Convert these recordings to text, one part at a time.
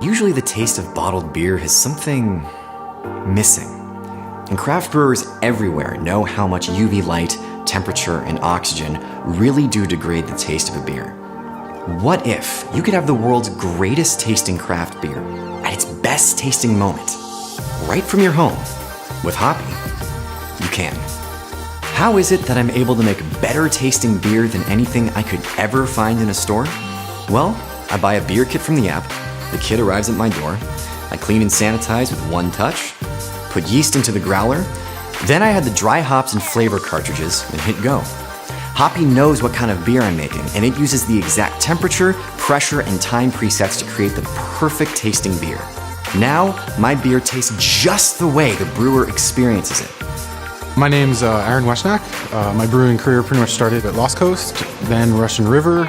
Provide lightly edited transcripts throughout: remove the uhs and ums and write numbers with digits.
Usually the taste of bottled beer has something missing. And craft brewers everywhere know how much UV light, temperature, and oxygen really do degrade the taste of a beer. What if you could have the world's greatest tasting craft beer at its best tasting moment, right from your home? With HOPii, you can. How is it that I'm able to make better tasting beer than anything I could ever find in a store? Well, I buy a beer kit from the app, the kit arrives at my door, I clean and sanitize with one touch, put yeast into the growler, then I add the dry hops and flavor cartridges and hit go. HOPii knows what kind of beer I'm making, and it uses the exact temperature, pressure, and time presets to create the perfect tasting beer. Now, my beer tastes just the way the brewer experiences it. My name's Aaron Weshnak. My brewing career pretty much started at Lost Coast, then Russian River.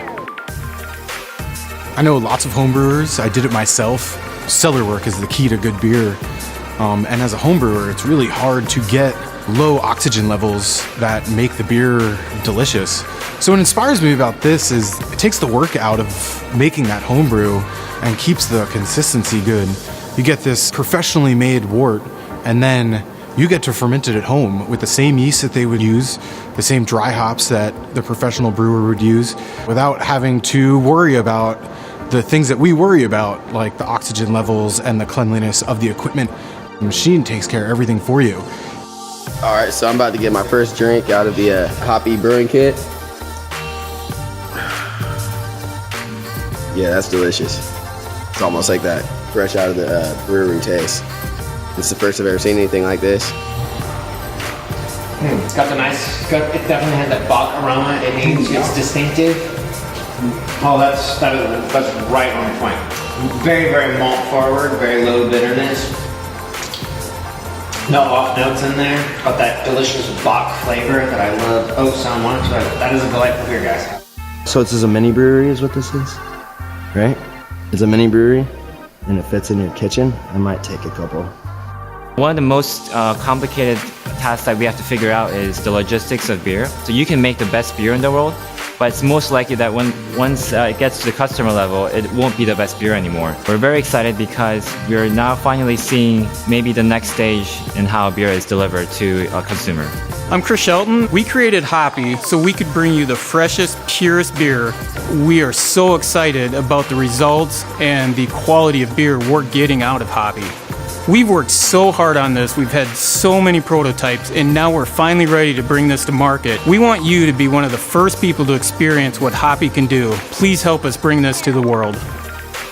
I know lots of home brewers. I did it myself. Cellar work is the key to good beer. And as a home brewer, it's really hard to get low oxygen levels that make the beer delicious. So what inspires me about this is it takes the work out of making that home brew and keeps the consistency good. You get this professionally made wort, and then you get to ferment it at home with the same yeast that they would use, the same dry hops that the professional brewer would use, without having to worry about the things that we worry about, like the oxygen levels and the cleanliness of the equipment. The machine takes care of everything for you. All right, so I'm about to get my first drink out of the HOPii brewing kit. Yeah, that's delicious. It's almost like that fresh out of the brewery taste. It's the first I've ever seen anything like this. It's got the nice, it definitely has that bock aroma. It's distinctive. Oh, that's right on point. Very, very malt forward, very low bitterness. No off notes in there, but that delicious bock flavor that I love oh so much. That is a delightful beer, guys. So this is a mini brewery is what this is, right? It's a mini brewery and it fits in your kitchen. I might take a couple. One of the most complicated tasks that we have to figure out is the logistics of beer. So you can make the best beer in the world, but it's most likely that once it gets to the customer level, it won't be the best beer anymore. We're very excited because we're now finally seeing maybe the next stage in how beer is delivered to a consumer. I'm Chris Shelton. We created HOPii so we could bring you the freshest, purest beer. We are so excited about the results and the quality of beer we're getting out of HOPii. We've worked so hard on this, we've had so many prototypes, and now we're finally ready to bring this to market. We want you to be one of the first people to experience what HOPii can do. Please help us bring this to the world.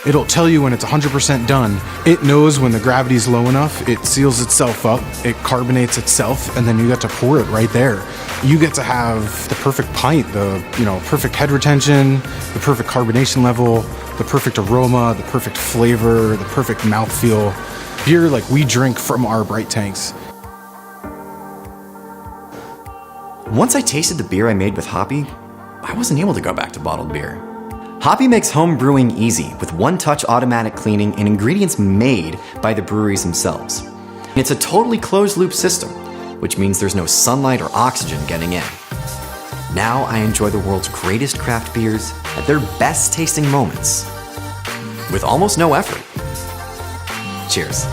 It'll tell you when it's 100% done. It knows when the gravity's low enough, it seals itself up, it carbonates itself, and then you get to pour it right there. You get to have the perfect pint, the perfect head retention, the perfect carbonation level, the perfect aroma, the perfect flavor, the perfect mouthfeel. Beer like we drink from our bright tanks. Once I tasted the beer I made with HOPii, I wasn't able to go back to bottled beer. HOPii makes home brewing easy with one-touch automatic cleaning and ingredients made by the breweries themselves. And it's a totally closed-loop system, which means there's no sunlight or oxygen getting in. Now I enjoy the world's greatest craft beers at their best tasting moments with almost no effort. Cheers.